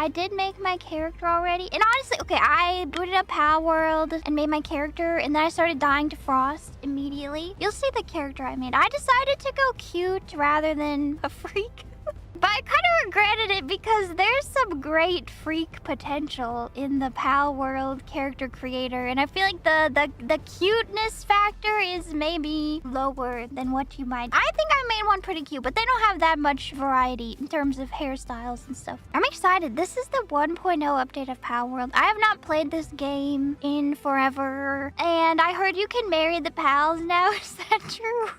I did make my character already. And honestly, okay, I booted up PALWORLD and made my character, and then I started dying to Frost immediately. You'll see the character I made. I decided to go cute rather than a freak. But I kind of regretted it because there's some great freak potential in the PALWORLD character creator, and I feel like the cuteness factor is maybe lower than what you might. I think I made one pretty cute, but they don't have that much variety in terms of hairstyles and stuff. I'm excited. This is the 1.0 update of PALWORLD. I have not played this game in forever, and I heard you can marry the pals now. Is that true?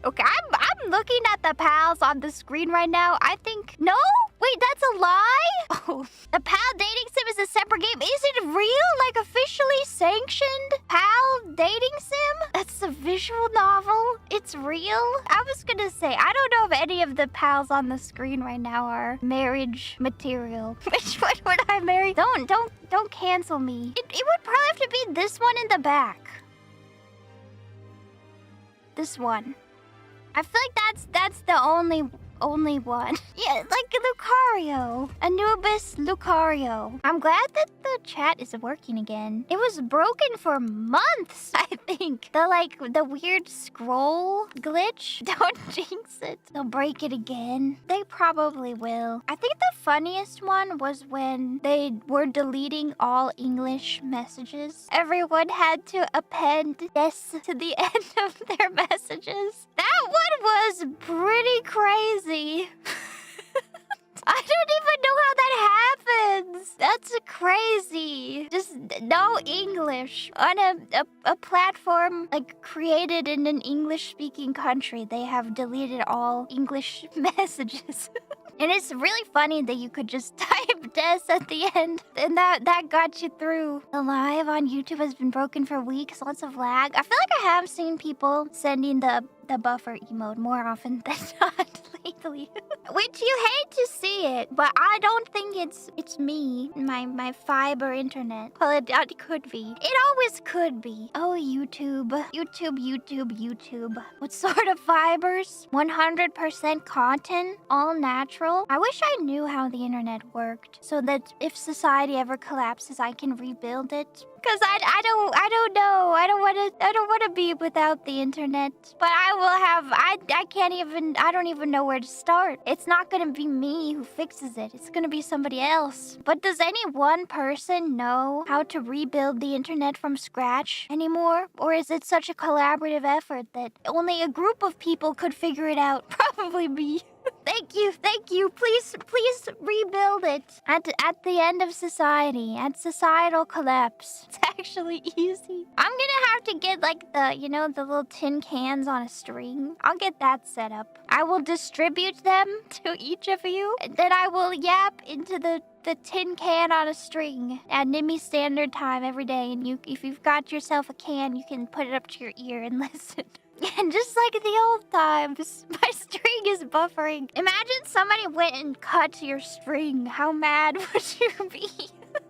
Okay, I'm looking at the pals on the screen right now. I think... No? Wait, that's a lie? Oh, the PAL dating sim is a separate game. Is it real? Like officially sanctioned PAL dating sim? That's a visual novel? It's real? I was gonna say, I don't know if any of the pals on the screen right now are marriage material. Which one would I marry? Don't cancel me. It would probably have to be this one in the back. This one. I feel like that's the only one. Yeah, like Lucario. Anubis Lucario. I'm glad that the chat is working again. It was broken for months, I think. The weird scroll glitch. Don't jinx it. They'll break it again. They probably will. I think the funniest one was when they were deleting all English messages. Everyone had to append this to the end of their messages. That one was pretty crazy. I don't even know how that happens. That's crazy. Just no English. On a platform like created in an English-speaking country, they have deleted all English messages. And it's really funny that you could just type des at the end, and that got you through. The live on YouTube has been broken for weeks, lots of lag. I feel like I have seen people sending the buffer emote more often than not lately. Which you hate to see it, but I don't think it's me, my fiber internet. Well, it could be. It always could be. Oh, YouTube. YouTube. What sort of fibers? 100% cotton? All natural? I wish I knew how the internet worked, so that if society ever collapses, I can rebuild it. Cause I don't know. I don't wanna be without the internet. But I will have I don't even know where to start. It's not gonna be me who fixes it. It's gonna be somebody else. But does any one person know how to rebuild the internet from scratch anymore? Or is it such a collaborative effort that only a group of people could figure it out? Probably me. Thank you. Please rebuild it. At the end of society, at societal collapse. It's actually easy. I'm gonna have to get like the little tin cans on a string. I'll get that set up. I will distribute them to each of you, and then I will yap into the tin can on a string at Nimi Standard Time every day. And if you've got yourself a can, you can put it up to your ear and listen. And just like the old times, my string is buffering. Imagine somebody went and cut your string. How mad would you be?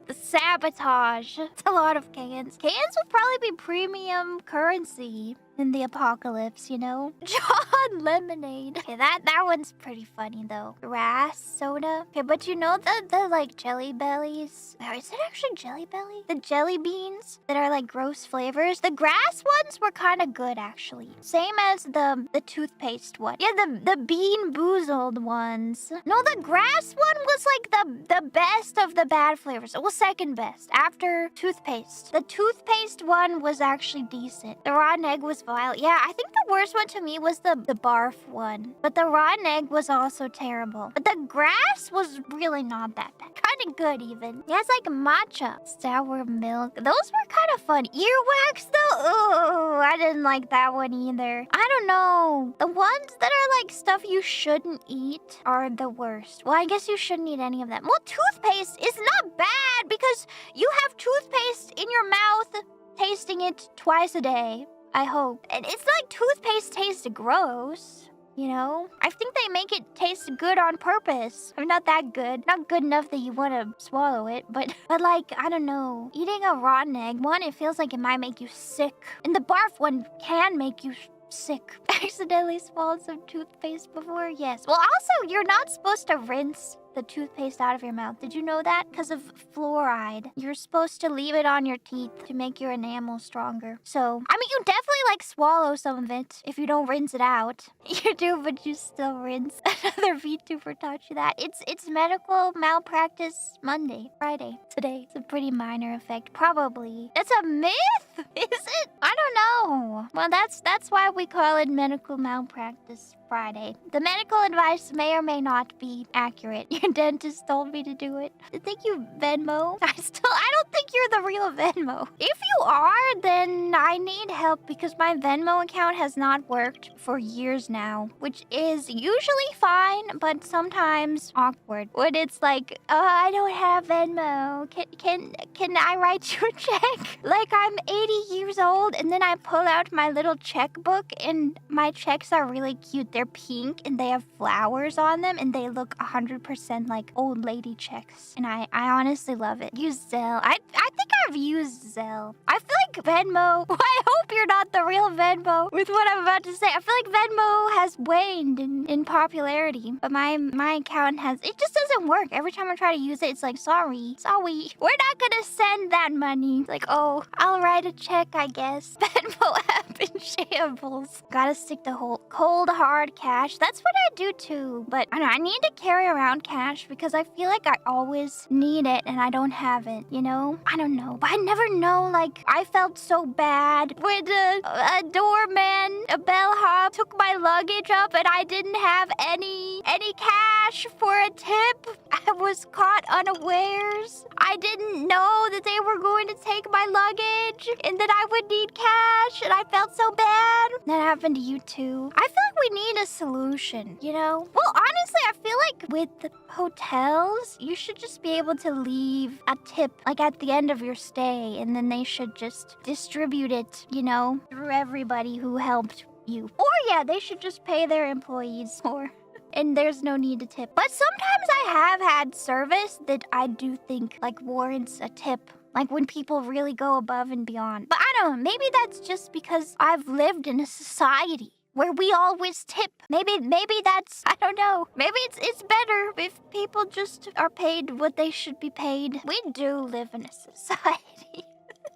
The sabotage. It's a lot of cans. Cans would probably be premium currency in the apocalypse, you know? John Lemonade. Okay, that one's pretty funny though. Grass soda. Okay, but you know the like jelly bellies? Is it actually jelly belly? The jelly beans that are like gross flavors. The grass ones were kind of good actually. Same as the toothpaste one. Yeah, the bean boozled ones. No, the grass one was like the best of the bad flavors. It was second best after toothpaste. The toothpaste one was actually decent. The rotten egg was vile. Yeah, I think the worst one to me was the barf one. But the rotten egg was also terrible. But the grass was really not that bad. Kind of good even. Yeah, it's like matcha. Sour milk. Those were kind of fun. Earwax though? Oh, I didn't like that one either. I don't know. The ones that are like stuff you shouldn't eat are the worst. Well, I guess you shouldn't eat any of them. Well, toothpaste is not bad because you have toothpaste in your mouth tasting it twice a day. I hope. And it's like toothpaste tastes gross, you know? I think they make it taste good on purpose. I mean, not that good. Not good enough that you want to swallow it, but like, I don't know. Eating a rotten egg, one, it feels like it might make you sick. And the barf one can make you sick. Accidentally swallowed some toothpaste before? Yes. Well, also, you're not supposed to rinse the toothpaste out of your mouth. Did you know that? Because of fluoride. You're supposed to leave it on your teeth to make your enamel stronger. So, I mean, you definitely like swallow some of it if you don't rinse it out. You do, but you still rinse. Another VTuber taught you that. It's medical malpractice Monday, Friday, today. It's a pretty minor effect, probably. It's a myth? Is it? I don't know. Well, that's why we call it medical malpractice Friday. The medical advice may or may not be accurate. Your dentist told me to do it. Thank you, Venmo. I don't think you're the real Venmo. If you are, then I need help because my Venmo account has not worked for years now, which is usually fine, but sometimes awkward. When it's like, oh, I don't have Venmo. Can I write you a check? Like I'm 80 years old and then I pull out my little checkbook and my checks are really cute. They're pink and they have flowers on them and they look 100% like old lady checks. And I honestly love it. Use Zelle. I think I've used Zelle. I feel like Venmo. I hope you're not the real Venmo with what I'm about to say. I feel like Venmo has waned in popularity, but my account has. It just doesn't work. Every time I try to use it, it's like sorry. We're not gonna send that money. It's like, oh, I'll write a check, I guess. Venmo app in shambles. Gotta stick to cold hard cash. That's what I do too. But I don't know, I need to carry around cash because I feel like I always need it and I don't have it, you know? I don't know. But I never know, like, I felt so bad when a doorman, a bellhop, took my luggage up and I didn't have any cash for a tip. I was caught unawares. I didn't know that they were going to take my luggage and that I would need cash and I felt so bad. That happened to you too. I feel like we need a solution, you know? Well, honestly, I feel like with the hotels, you should just be able to leave a tip like at the end of your stay and then they should just distribute it, you know, through everybody who helped you. Or yeah, they should just pay their employees more. And there's no need to tip. But sometimes I have had service that I do think like warrants a tip. Like when people really go above and beyond. But I don't know, maybe that's just because I've lived in a society where we always tip. Maybe that's, I don't know. Maybe it's better if people just are paid what they should be paid. We do live in a society.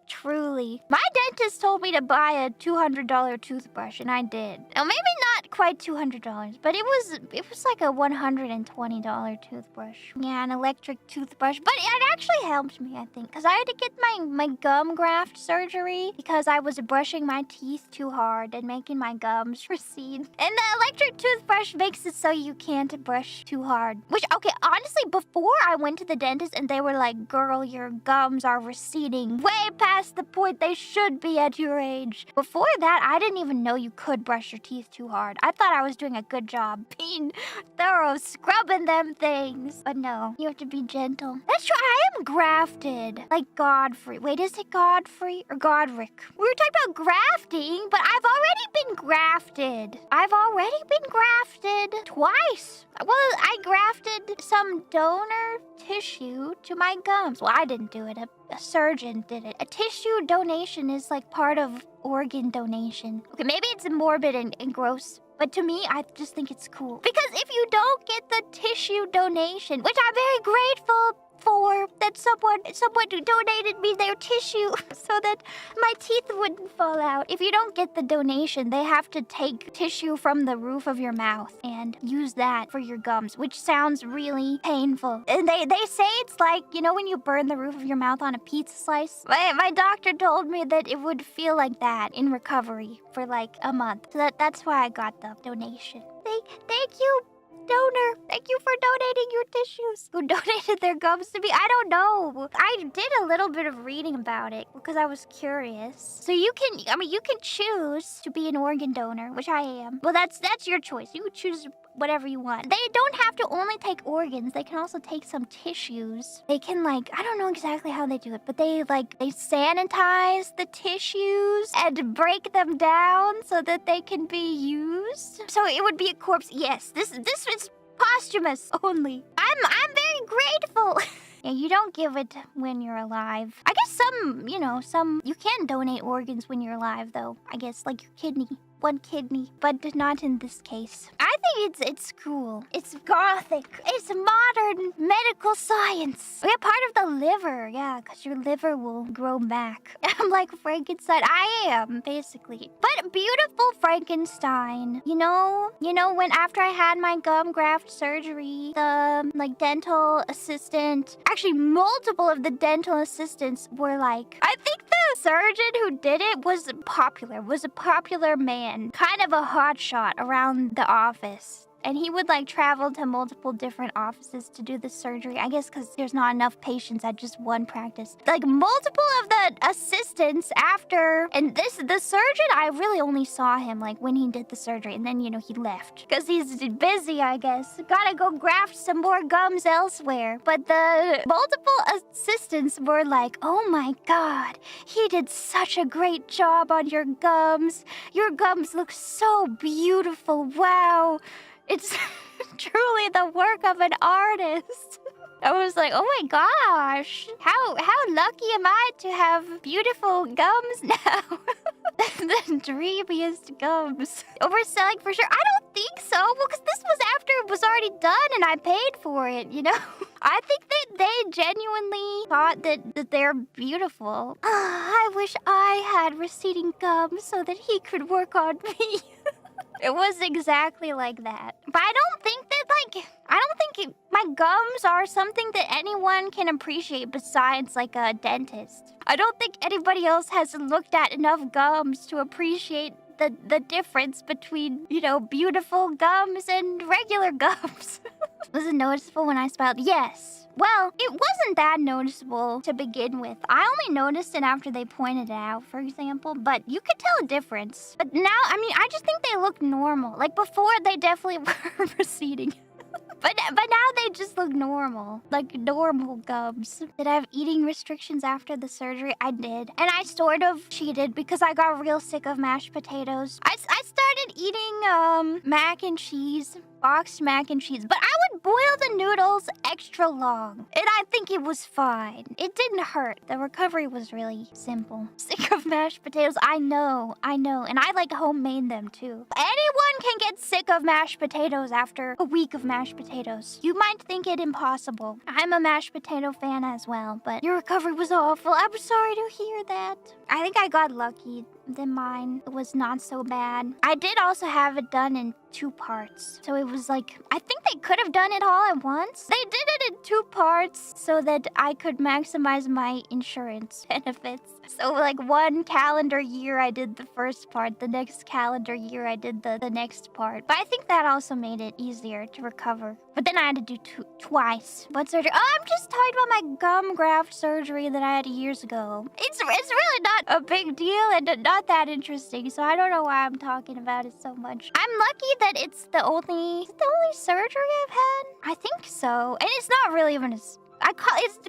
Truly. My dentist told me to buy a $200 toothbrush, and I did. Now, maybe not quite $200, but it was like a $120 toothbrush. Yeah, an electric toothbrush. But it actually helped me, I think, because I had to get my gum graft surgery because I was brushing my teeth too hard and making my gums recede. And the electric toothbrush makes it so you can't brush too hard. Which, okay, honestly, before I went to the dentist and they were like, girl, your gums are receding way past the point they should be at your age. Before that, I didn't even know you could brush your teeth too hard. I thought I was doing a good job being thorough, scrubbing them things. But no, you have to be gentle. That's true, I am grafted. Like Godfrey. Wait, is it Godfrey or Godric? We were talking about grafting, but I've already been grafted. I've already been grafted twice. Well, I grafted some donor tissue to my gums. Well, I didn't do it. A surgeon did it. A tissue donation is like part of organ donation. Okay, maybe it's morbid and gross, but to me, I just think it's cool. Because if you don't get the tissue donation, which I'm very grateful for, that someone donated me their tissue so that my teeth wouldn't fall out. If you don't get the donation, they have to take tissue from the roof of your mouth and use that for your gums, which sounds really painful. And they say it's like, you know, when you burn the roof of your mouth on a pizza slice? My doctor told me that it would feel like that in recovery for like a month. So that's why I got the donation. Thank you, donor. Thank you for donating your tissues. Who donated their gums to me? I don't know. I did a little bit of reading about it because I was curious. So you can choose to be an organ donor, which I am. Well, that's your choice. You can choose whatever you want. They don't have to only take organs. They can also take some tissues. They can I don't know exactly how they do it, but they sanitize the tissues and break them down so that they can be used. So it would be a corpse. Yes, this is posthumous only. I'm very grateful. Yeah, you don't give it when you're alive. I guess some you can donate organs when you're alive, though. I guess, like your kidney. one kidney, but not in this case. I think it's cool. It's gothic. It's modern medical science. Yeah, part of the liver. Yeah, because your liver will grow back. I'm like Frankenstein. I am, basically. But beautiful Frankenstein. You know when after I had my gum graft surgery, the like dental assistant, actually multiple of the dental assistants were like, I think the surgeon who did it was a popular man, kind of a hotshot around the office. And he would like travel to multiple different offices to do the surgery. I guess because there's not enough patients at just one practice. Like multiple of the assistants after, and the surgeon, I really only saw him like when he did the surgery, and then he left because he's busy, I guess. Gotta go graft some more gums elsewhere. But the multiple assistants were like, "Oh my God, he did such a great job on your gums. Your gums look so beautiful. Wow. It's truly the work of an artist." I was like, oh my gosh, how lucky am I to have beautiful gums now? The dreamiest gums. Overselling for sure? I don't think so. Well, because this was after it was already done and I paid for it, I think that they genuinely thought that they're beautiful. I wish I had receding gums so that he could work on me. It was exactly like that. But I don't think my gums are something that anyone can appreciate besides like a dentist. I don't think anybody else has looked at enough gums to appreciate the difference between, beautiful gums and regular gums. Was it noticeable when I smiled? Yes. Well, it wasn't that noticeable to begin with. I only noticed it after they pointed it out, for example, but you could tell a difference. But now, I just think they look normal. Like before, they definitely were receding. But now they just look normal, like normal gums. Did I have eating restrictions after the surgery? I did. And I sort of cheated because I got real sick of mashed potatoes. I started eating mac and cheese, boxed mac and cheese, but I would boil the noodles extra long. And I think it was fine. It didn't hurt. The recovery was really simple. Sick of mashed potatoes, I know. And I like homemade them too. Anyone can get sick of mashed potatoes after a week of mashed potatoes. You might think it impossible. I'm a mashed potato fan as well, but your recovery was awful. I'm sorry to hear that. I think I got lucky. Then mine was not so bad. I did also have it done in 2 parts. So it was like, I think they could have done it all at once. They did it in 2 parts so that I could maximize my insurance benefits. So like 1 calendar year I did the first part, the next calendar year I did the next part. But I think that also made it easier to recover. But then I had to do twice. What surgery? Oh, I'm just talking about my gum graft surgery that I had years ago. It's really not a big deal and not that interesting, so I don't know why I'm talking about it so much. I'm lucky that it's the only surgery I've had. I think so. And it's not really even it's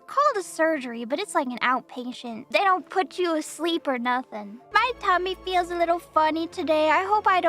called a surgery, but it's like an outpatient. They don't put you asleep or nothing. My tummy feels a little funny today. I hope I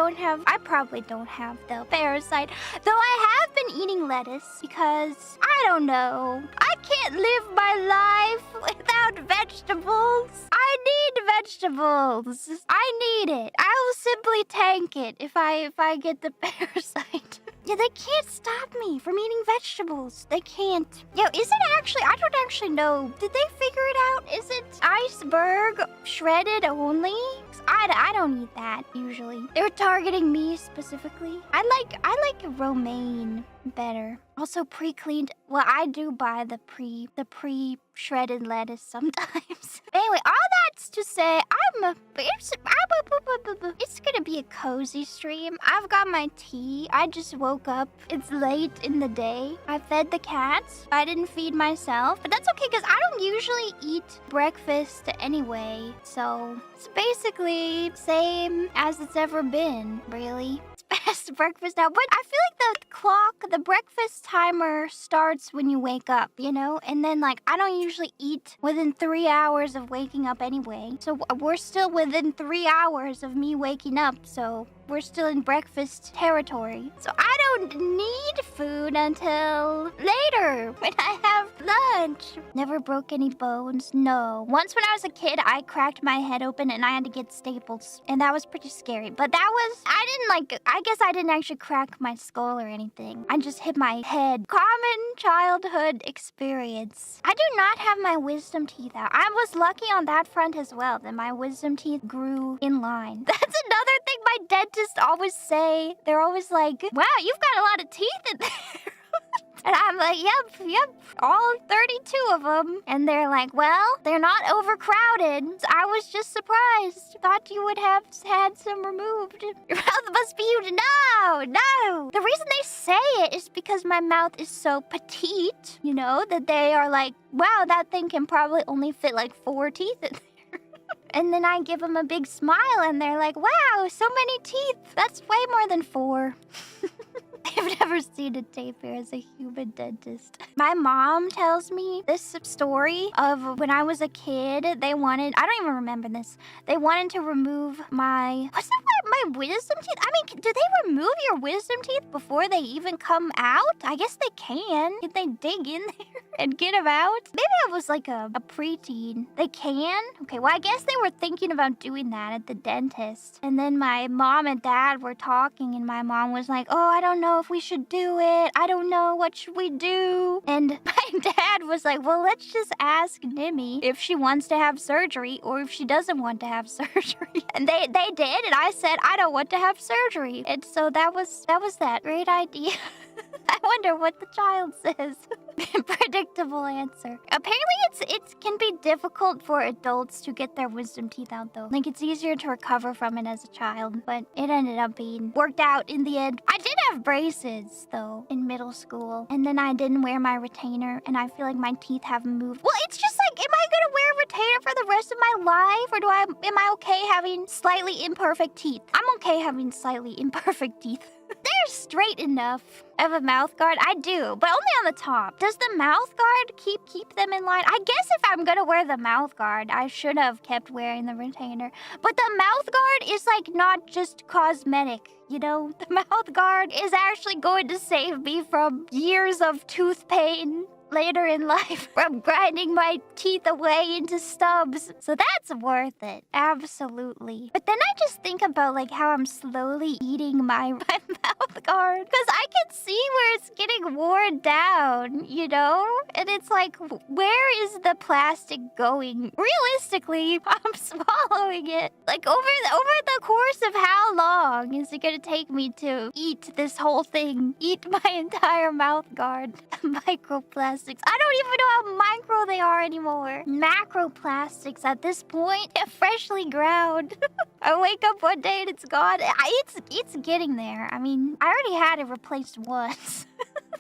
probably don't have the parasite. Though I have been eating lettuce because, I don't know. I can't live my life without vegetables. I need vegetables. I need it. I will simply tank it if I get the parasite. Yeah, they can't stop me from eating vegetables. They can't. Yo, is it actually? I don't actually know. Did they figure it out? Is it iceberg shredded only? 'Cause I don't eat that usually. They're targeting me specifically. I like romaine better. Also pre-cleaned. Well, I do buy the pre-shredded lettuce sometimes. Anyway, all that's to say, it's gonna be a cozy stream. I've got my tea. I just woke up. It's late in the day. I fed the cats. I didn't feed myself, but that's okay because I don't usually eat breakfast anyway. So it's basically same as it's ever been, really. Past breakfast now, but I feel like the breakfast timer starts when you wake up, and then like I don't usually eat within 3 hours of waking up anyway, so we're still within 3 hours of me waking up, so we're still in breakfast territory. So I don't need food until later when I have lunch. Never broke any bones, no. Once when I was a kid, I cracked my head open and I had to get staples. And that was pretty scary. But that was, I guess I didn't actually crack my skull or anything. I just hit my head. Common childhood experience. I do not have my wisdom teeth out. I was lucky on that front as well, that my wisdom teeth grew in line. That's another thing my dentists always say. They're always like, wow, you've got a lot of teeth in there. And I'm like, yep, all 32 of them. And they're like, well, they're not overcrowded. So I was just surprised. Thought you would have had some removed. Your mouth must be huge. No. The reason they say it is because my mouth is so petite, you know, that they are like, wow, that thing can probably only fit like 4 teeth in there. And then I give them a big smile and they're like, wow, so many teeth. That's way more than 4. I've never seen a tapir as a human dentist. My mom tells me this story of when I was a kid, I don't even remember this. They wanted to remove my wisdom teeth? I mean, do they remove your wisdom teeth before they even come out? I guess they can. Can they dig in there and get them out? Maybe I was like a preteen. They can? Okay, well, I guess they were thinking about doing that at the dentist. And then my mom and dad were talking and my mom was like, oh, I don't know if we should do it. I don't know. What should we do? And my dad was like, well, let's just ask Nimi if she wants to have surgery or if she doesn't want to have surgery. And they did. And I said, I don't want to have surgery. And so that was that. Great idea. I wonder what the child says. Predictable answer. Apparently it can be difficult for adults to get their wisdom teeth out though. Like it's easier to recover from it as a child, but it ended up being worked out in the end. I did have braces though in middle school, and then I didn't wear my retainer, and I feel like my teeth haven't moved. Well, it's just like, am I gonna wear a retainer for the rest of my life, or am I okay having slightly imperfect teeth? I'm okay having slightly imperfect teeth. They're straight enough. I have a mouth guard. I do, but only on the top. Does the mouth guard keep them in line? I guess if I'm gonna wear the mouth guard, I should have kept wearing the retainer. But the mouth guard is like not just cosmetic, you know? The mouth guard is actually going to save me from years of tooth pain later in life from grinding my teeth away into stubs. So that's worth it. Absolutely. But then I just think about like how I'm slowly eating my mouth guard. Because I can see where it's getting worn down, you know? And it's like, where is the plastic going? Realistically, I'm swallowing it. Like over the course of how long is it gonna take me to eat this whole thing? Eat my entire mouth guard. Microplastics. I don't even know how micro they are anymore. Macroplastics at this point, freshly ground. I wake up one day and it's gone. It's getting there. I mean, I already had it replaced once.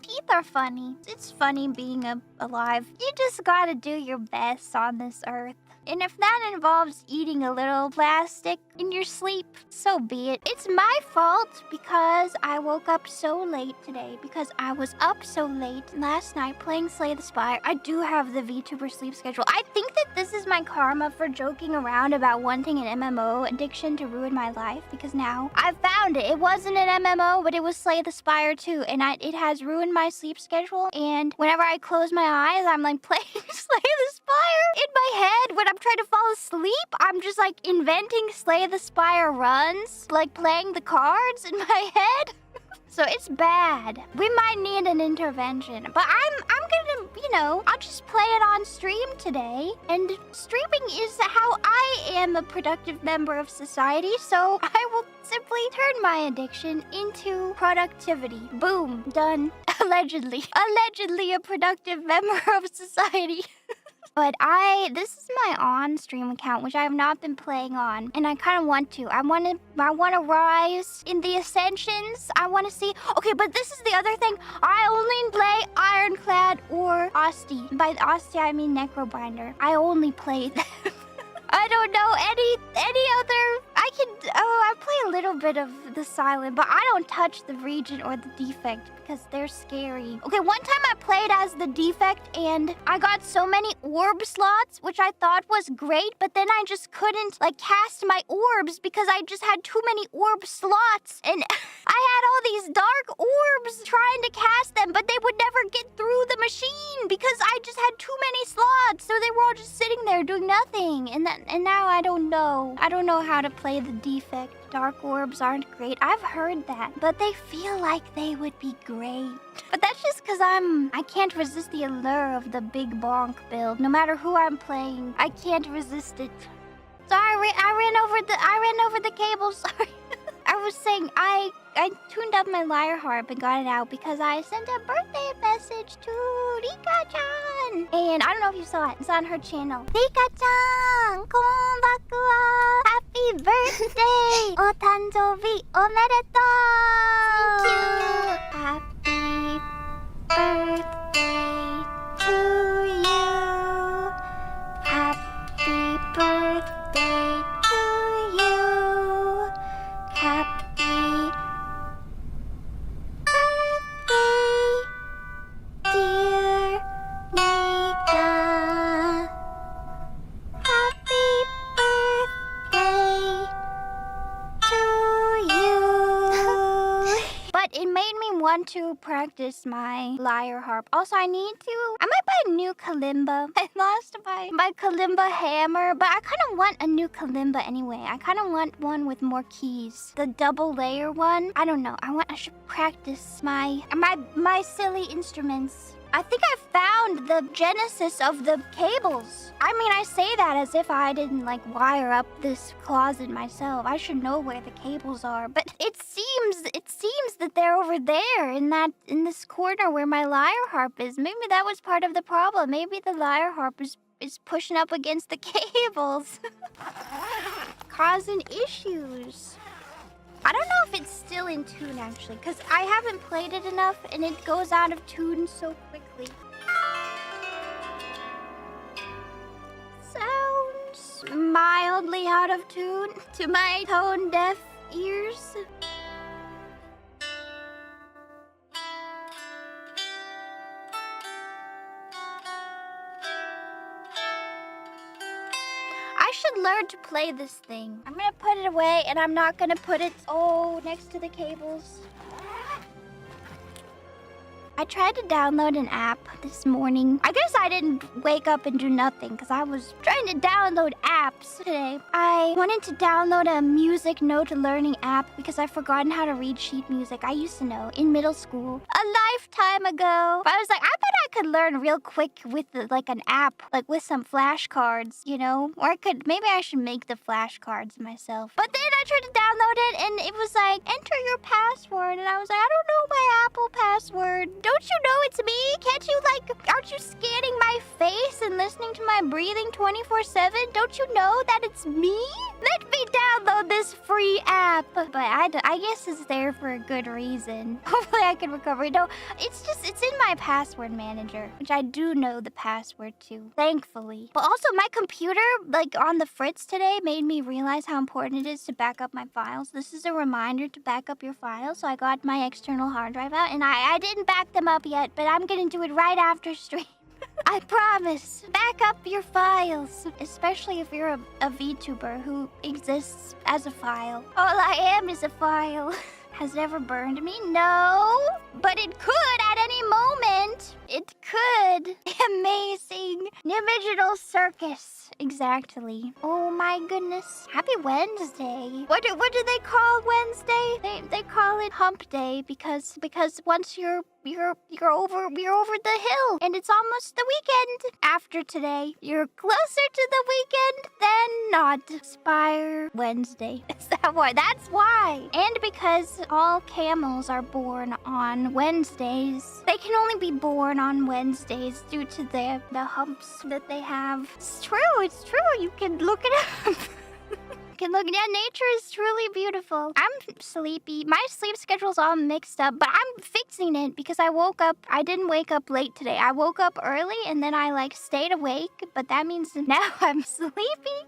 Teeth are funny. It's funny being alive. You just gotta do your best on this earth. And if that involves eating a little plastic in your sleep, so be it. It's my fault because I woke up so late today. Because I was up so late last night playing Slay the Spire. I do have the VTuber sleep schedule. I think that this is my karma for joking around about wanting an MMO addiction to ruin my life. Because now I've found it. It wasn't an MMO, but it was Slay the Spire too. And it has ruined my sleep schedule. And whenever I close my eyes, I'm like playing Slay the Spire in my head. When I'm trying to fall asleep, I'm just like inventing Slay the Spire runs, like playing the cards in my head. So it's bad. We might need an intervention, but I'm gonna, you know, I'll just play it on stream today. And streaming is how I am a productive member of society, so I will simply turn my addiction into productivity. Boom, done. Allegedly a productive member of society. But this is my on-stream account, which I have not been playing on, and I kind of want to. I want to rise in the Ascensions. I want to see. Okay, but this is the other thing. I only play Ironclad or Asti. By Asti, I mean Necrobinder. I only play them. I don't know any other. I I play a little bit of the silent, but I don't touch the regent or the defect because they're scary. Okay, one time I played as the defect and I got so many orb slots, which I thought was great, but then I just couldn't like cast my orbs because I just had too many orb slots, and I had all these dark orbs trying to cast them, but they would never get through the machine because I just had too many slots, so they were all just sitting there doing nothing. And now I don't know. I don't know how to play the defect. Dark orbs aren't great. I've heard that, but they feel like they would be great. But that's just because I can't resist the allure of the big bonk build. No matter who I'm playing, I can't resist it. So I ran over the cable. Sorry. I was saying I tuned up my lyre harp and got it out because I sent a birthday message to Rika-chan. And I don't know if you saw it. It's on her channel. Rika-chan, konbakuwa. Happy birthday. Otanjobi omedetou. Thank you. Happy birthday to you. Happy birthday to you. Happy birthday, dear Nika. Happy birthday to you. But it made me want to practice my lyre harp. Also, I might buy a new kalimba. I lost my kalimba hammer, but I kind of want a new kalimba anyway. I kind of want one with more keys. The double layer one. I don't know. I should practice my silly instruments. I think I found the genesis of the cables. I mean, I say that as if I didn't like wire up this closet myself. I should know where the cables are, but it seems that they're over there in this corner where my lyre harp is. Maybe that was part of the problem. Maybe the lyre harp is pushing up against the cables, causing issues. I don't know if it's still in tune, actually, because I haven't played it enough, and it goes out of tune so quickly. Sounds mildly out of tune to my tone-deaf ears. I should learn to play this thing. I'm gonna put it away, and I'm not gonna put it, next to the cables. I tried to download an app this morning. I guess I didn't wake up and do nothing because I was trying to download apps today. I wanted to download a music note learning app because I've forgotten how to read sheet music. I used to know in middle school, a lifetime ago. But I was like, I bet I could learn real quick with like an app, like with some flashcards, you know? Or maybe I should make the flashcards myself. But then I tried to download it and it was like, enter your password. And I was like, I don't know my Apple password. Don't you know it's me? Can't you aren't you scanning my face and listening to my breathing 24/7? Don't you know that it's me? Let me download this free app. But I guess it's there for a good reason. Hopefully I can recover it. No, it's in my password manager, which I do know the password to, thankfully. But also my computer, on the fritz today, made me realize how important it is to back up my files. This is a reminder to back up your files. So I got my external hard drive out, and I didn't back them up yet, but I'm gonna do it right after stream. I promise. Back up your files, especially if you're a VTuber who exists as a file. All I am is a file. Has it ever burned me? No, but it could at any moment. It could. Amazing. Digital circus. Exactly. Oh my goodness. Happy Wednesday. What do they call Wednesday? They call it Hump Day because once you're over the hill and it's almost the weekend. After today, you're closer to the weekend than not. Spire Wednesday. Is that why? That's why. And because all camels are born on Wednesdays. They can only be born on Wednesdays due to the humps that they have. It's true. You can look it up. Okay, look, yeah, nature is truly beautiful. I'm sleepy. My sleep schedule's all mixed up, but I'm fixing it because I woke up. I didn't wake up late today. I woke up early and then I like stayed awake, but that means now I'm sleepy.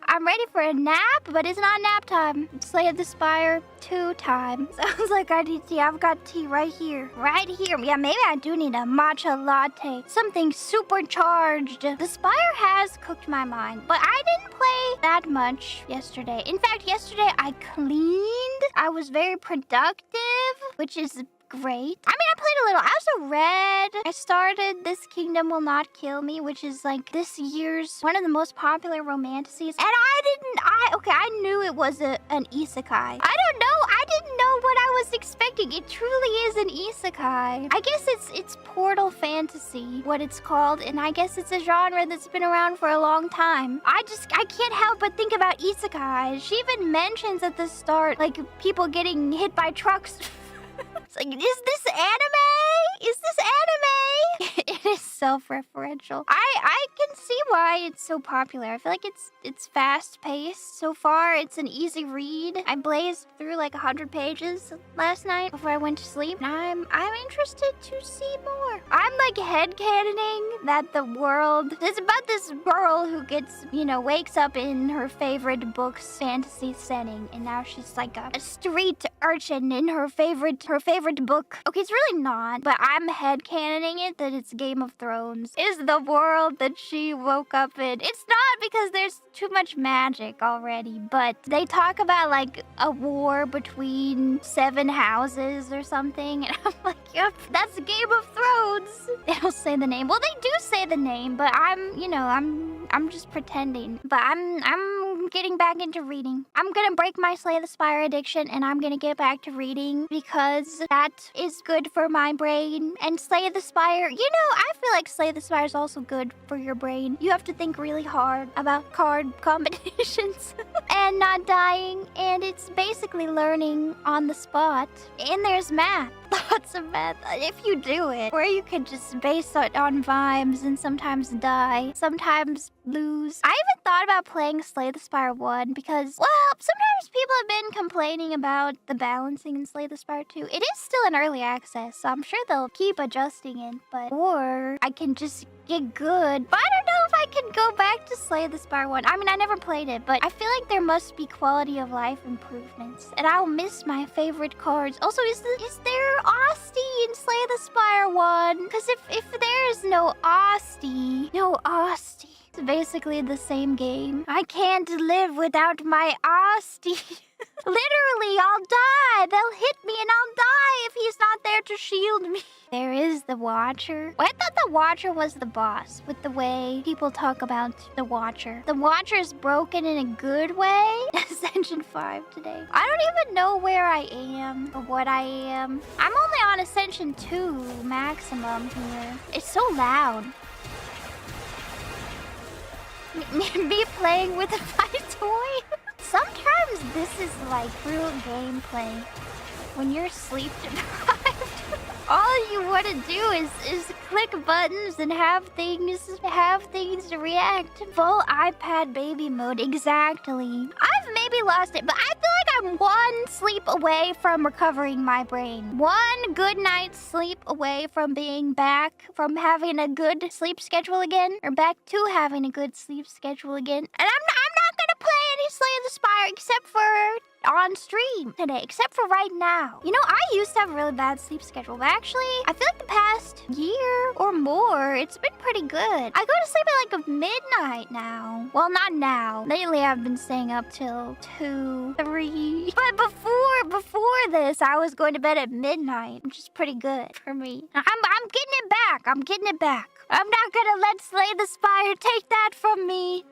I'm ready for a nap, but it's not nap time. It's Slay the Spire 2 time. Sounds like I need tea. I've got tea right here. Right here. Yeah, maybe I do need a matcha latte. Something supercharged. The Spire has cooked my mind, but I didn't play that much yesterday. In fact, yesterday I cleaned. I was very productive, which is great. I mean, I played a little. I also read. I started This Kingdom Will Not Kill Me, which is like this year's one of the most popular romanticities. And I knew it was an isekai. I don't know. I didn't know what I was expecting. It truly is an isekai. I guess it's portal fantasy, what it's called, and I guess it's a genre that's been around for a long time. I can't help but think about isekais. She even mentions at the start, like, people getting hit by trucks. It's like, is this anime? Is this anime? It is self-referential. I can see why it's so popular. I feel like it's fast-paced. So far, it's an easy read. I blazed through like 100 pages last night before I went to sleep. And I'm interested to see more. I'm like headcanoning that the world... It's about this girl who gets, wakes up in her favorite book's fantasy setting. And now she's like a street urchin in her favorite book. Okay, it's really not, but I'm headcanoning it that it's Game of Thrones. Is the world that she woke up in. It's not because there's too much magic already, but they talk about like a war between 7 houses or something, and I'm like, yep, that's Game of Thrones. They don't say the name. Well, they do say the name, but I'm just pretending. But I'm getting back into reading. I'm gonna break my Slay the Spire addiction, and I'm gonna get back to reading because that is good for my brain. And Slay the Spire, I feel like Slay the Spire is also good for your brain. You have to think really hard about card combinations and not dying, and it's basically learning on the spot. And there's math. Lots of math if you do it, or you could just base it on vibes and sometimes die, sometimes lose. I even thought about playing Slay the Spire 1 because, well, sometimes people have been complaining about the balancing in Slay the Spire 2. It is still in early access, so I'm sure they'll keep adjusting it, or I can just get good. But I don't know if I can go back to Slay the Spire 1. I mean, I never played it, but I feel like there must be quality of life improvements, and I'll miss my favorite cards. Also, is there Asti in Slay the Spire 1? Because if there is no Asti, it's basically the same game. I can't live without my Asti. Literally, I'll die. They'll hit me and I'll die if he's not there to shield me. There is the Watcher. Well, I thought the Watcher was the boss with the way people talk about the Watcher. The Watcher is broken in a good way. Ascension 5 today. I don't even know where I am or what I am. I'm only on Ascension 2 maximum here. It's so loud. Me playing with my toy? Sometimes this is like real gameplay. When you're sleep deprived, all you want to do is click buttons and have things react. Full iPad baby mode, exactly. I've maybe lost it, but I feel like I'm one sleep away from recovering my brain. One good night's sleep away from being back, from having a good sleep schedule again, or back to having a good sleep schedule again. And I'm not gonna play any Slay the Spire except for on stream today, except for right now. I used to have a really bad sleep schedule, but actually, I feel like the past year or more, it's been pretty good. I go to sleep at like midnight now. Well, not now. Lately, I've been staying up till 2, 3. But before this, I was going to bed at midnight, which is pretty good for me. I'm getting it back. I'm getting it back. I'm not gonna let Slay the Spire take that from me.